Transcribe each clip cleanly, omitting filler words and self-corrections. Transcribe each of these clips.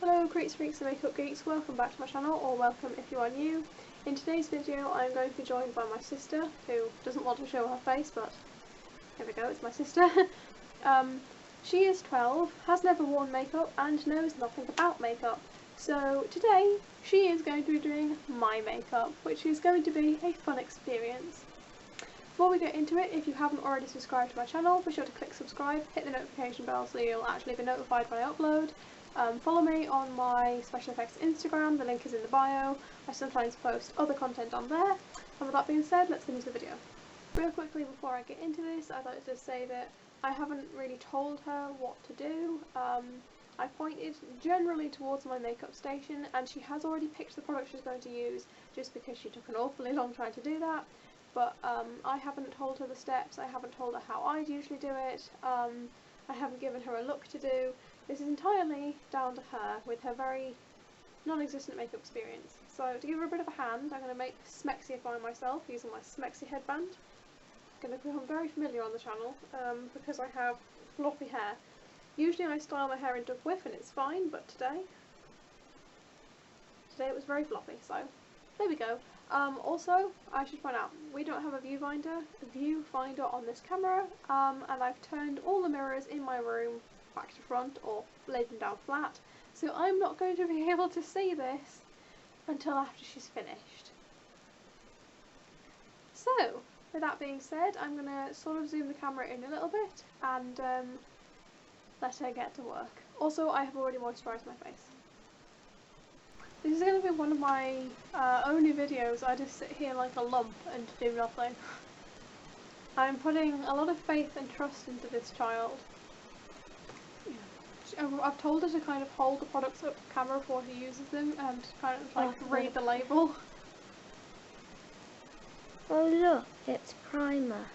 Hello creeps, freaks and makeup geeks, welcome back to my channel, or welcome if you are new. In today's video I'm going to be joined by my sister, who doesn't want to show her face, but here we go, it's my sister. She is 12, has never worn makeup, and knows nothing about makeup. So today she is going to be doing my makeup, which is going to be a fun experience. Before we get into it, if you haven't already subscribed to my channel, be sure to click subscribe, hit the notification bell so you'll actually be notified when I upload. Follow me on my sfxmakeup Instagram, the link is in the bio. I sometimes post other content on there. And with that being said, let's get into the video. Real quickly before I get into this, I'd like to just say that I haven't really told her what to do. I pointed generally towards my makeup station and she has already picked the product she's going to use just because she took an awfully long time to do that. But I haven't told her the steps, I haven't told her how I'd usually do it, I haven't given her a look to do. This is entirely down to her with her very non-existent makeup experience. So to give her a bit of a hand, I'm going to make smexify myself using my smexy headband. I'm going to become very familiar on the channel because I have floppy hair. Usually I style my hair in duck whiff and it's fine, but today it was very floppy, so there we go. Also, I should point out, we don't have a viewfinder on this camera, and I've turned all the mirrors in my room back to front or laid them down flat, so I'm not going to be able to see this until after she's finished. So, with that being said, I'm going to sort of zoom the camera in a little bit and let her get to work. Also, I have already moisturised my face. This is going to be one of my only videos I just sit here like a lump and do nothing. I'm putting a lot of faith and trust into this child. I've told her to kind of hold the products up to camera before she uses them and kind of like read the label. Oh look, it's primer.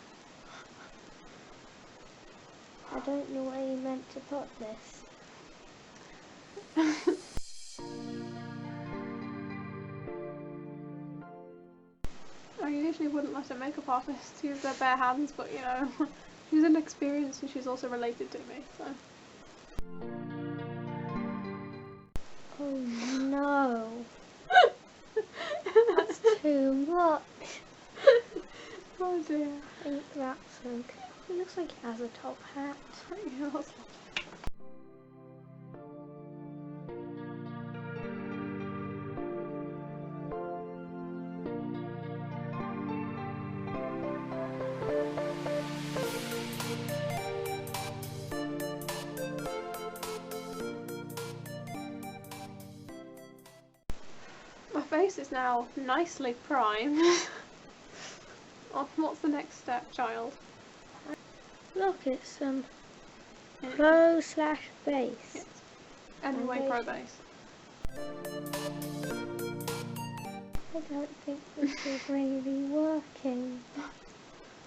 I don't know where you meant to put this. I usually wouldn't let a makeup artist use their bare hands, but you know, she's inexperienced and she's also related to me, so. Oh no. That's too much. Oh dear. I think that's okay. It looks like it has a top hat. Yeah, that's my face is now nicely primed. Oh, what's the next step, child? Look, it's pro/base. Yes. Anyway, pro base. I don't think this is really working.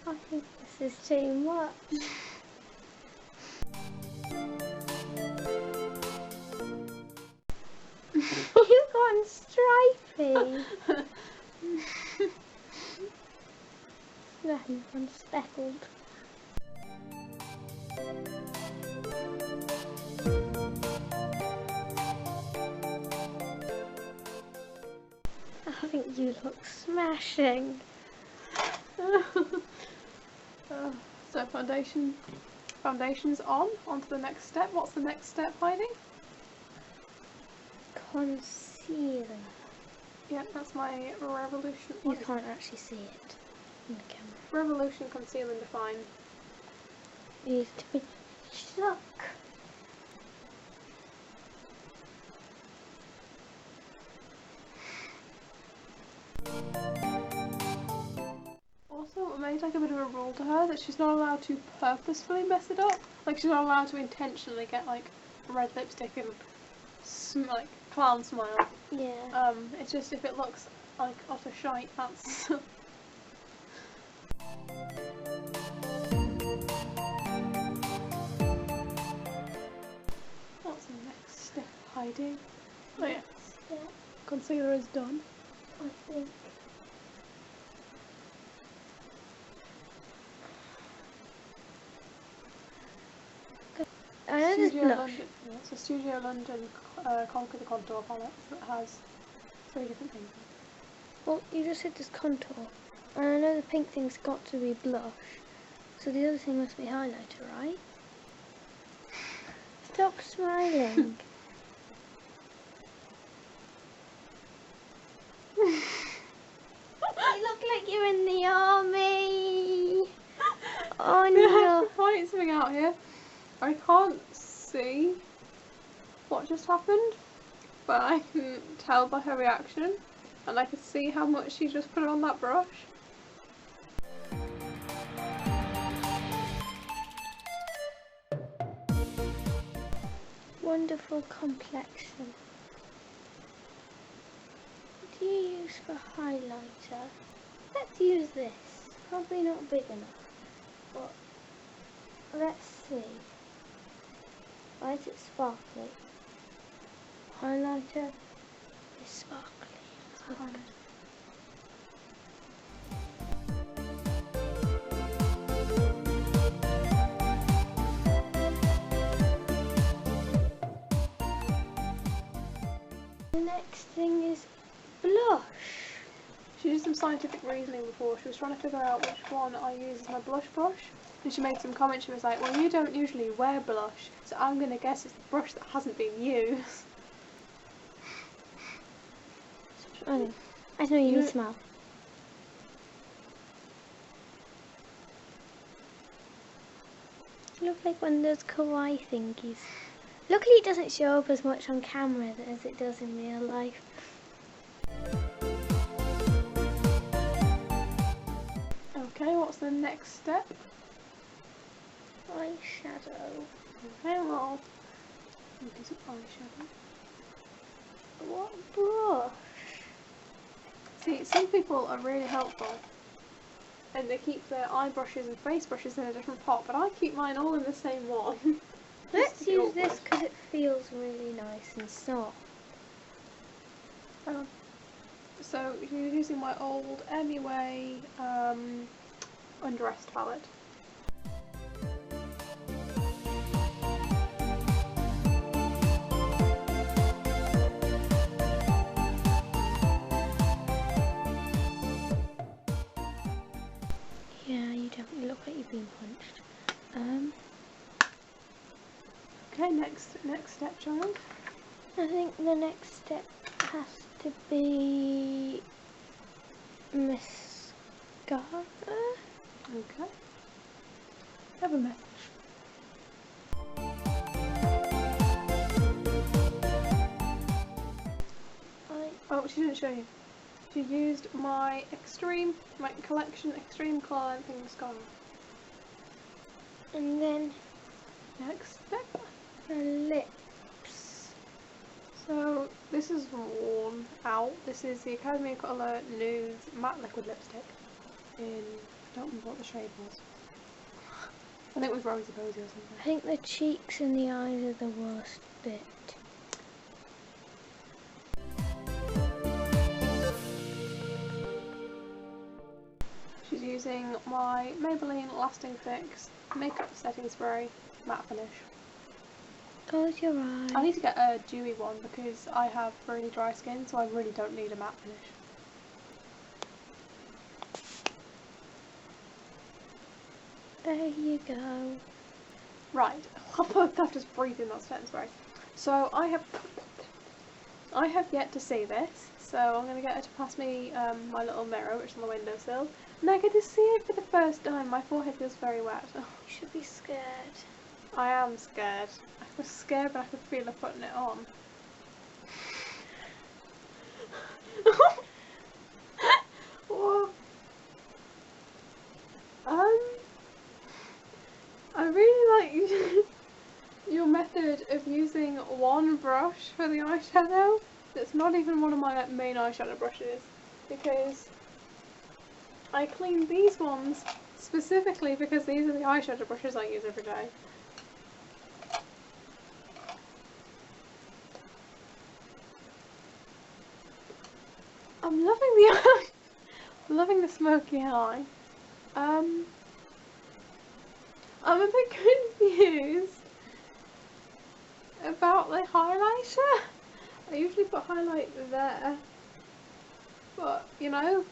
I think this is too much. You've gone stripy. Then gone speckled. I think you look smashing. So foundation's on to the next step. What's the next step, Heidi? Concealer. Yeah, that's my Revolution. You can't actually see it in the camera. Revolution Conceal and Define. It needs to be stuck. Also, I made like a bit of a rule to her that she's not allowed to purposefully mess it up. Like, she's not allowed to intentionally get like red lipstick and like clown smile. Yeah. It's just if it looks like utter shite, that's. What's the next step, Heidi? Oh yes. Yeah, Concealer is done. I think. I know Studio blush. London. Yeah, it's a Studio London Conquer the Contour palette that has 3 different things. Well, you just said there's contour. And I know the pink thing's got to be blush. So the other thing must be highlighter, right? Stop smiling. You look like you're in the army. Oh I no. have to point something out here. I can't see what just happened, but I can tell by her reaction, and I can see how much she just put on that brush. Wonderful complexion. What do you use for highlighter? Let's use this. Probably not big enough, but let's see. Why is it sparkly? Highlighter is sparkly. That's good. The next thing is blush. She did some scientific reasoning before. She was trying to figure out which one I use as my blush brush, and she made some comment. She was like, well, you don't usually wear blush, so I'm going to guess it's the brush that hasn't been used. Oh, I know you need smell. Look like one of those kawaii thingies. Luckily it doesn't show up as much on camera as it does in real life. Okay, what's the next step? Eyeshadow. Okay, well, do some eyeshadow. What brush? See, some people are really helpful, and they keep their eye brushes and face brushes in a different pot, but I keep mine all in the same one. Let's use this because it feels really nice and soft. So you're using my old MUA Undressed palette. Yeah, you definitely look like you've been punched. Okay, next step, child. I think the next step has to be mascara. Okay. Have a message. Oh, she didn't show you. She used my collection extreme color and thing mascara. And then Next step. the lips. So this is worn out. This is the Academy Colour Nude Matte Liquid Lipstick. I don't remember what the shade was. I think it was Rosy Posy or something. I think the cheeks and the eyes are the worst bit. She's using my Maybelline Lasting Fix Makeup Setting Spray Matte Finish. Close your eyes. I need to get a dewy one because I have really dry skin, so I really don't need a matte finish. There you go. Right, I've just breathed in that setting spray. So I have yet to see this, so I'm going to get her to pass me my little mirror, which is on the windowsill, and I get to see it for the first time. My forehead feels very wet. You should be scared. I am scared. I was scared, but I could feel her putting it on. What? I really like your method of using one brush for the eyeshadow. That's not even one of my main eyeshadow brushes, because I clean these ones specifically because these are the eyeshadow brushes I use every day. I'm loving the eye. I'm loving the smoky eye. I'm a bit confused about the highlighter. I usually put highlight there, but you know,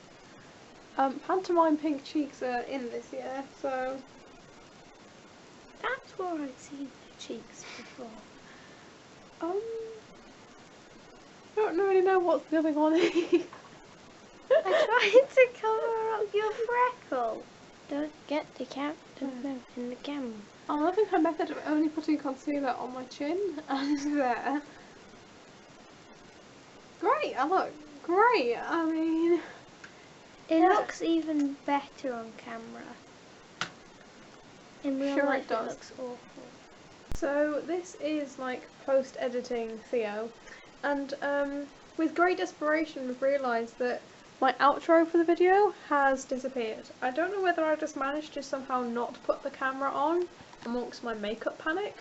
pantomime pink cheeks are in this year, so That's where I'd seen the cheeks before. I don't really know what's going on here. I tried to cover up your freckle. Don't get the in the camera. I'm loving her method of only putting concealer on my chin and there. Great, I look great. I mean, It yeah. looks even better on camera. In real Sure life, it does. looks awful. So this is like post-editing Theo, and with great desperation we've realised that my outro for the video has disappeared. I don't know whether I just managed to somehow not put the camera on amongst my makeup panic,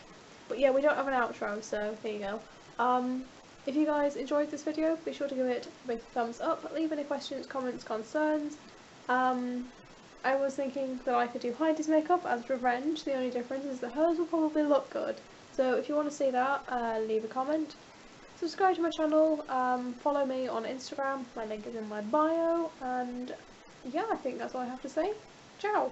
but yeah, we don't have an outro, so there you go. If you guys enjoyed this video, be sure to give it a big thumbs up, leave any questions, comments, concerns. I was thinking that I could do Heidi's makeup as revenge. The only difference is that hers will probably look good. So if you want to see that, leave a comment. Subscribe to my channel, follow me on Instagram, my link is in my bio, and yeah, I think that's all I have to say. Ciao!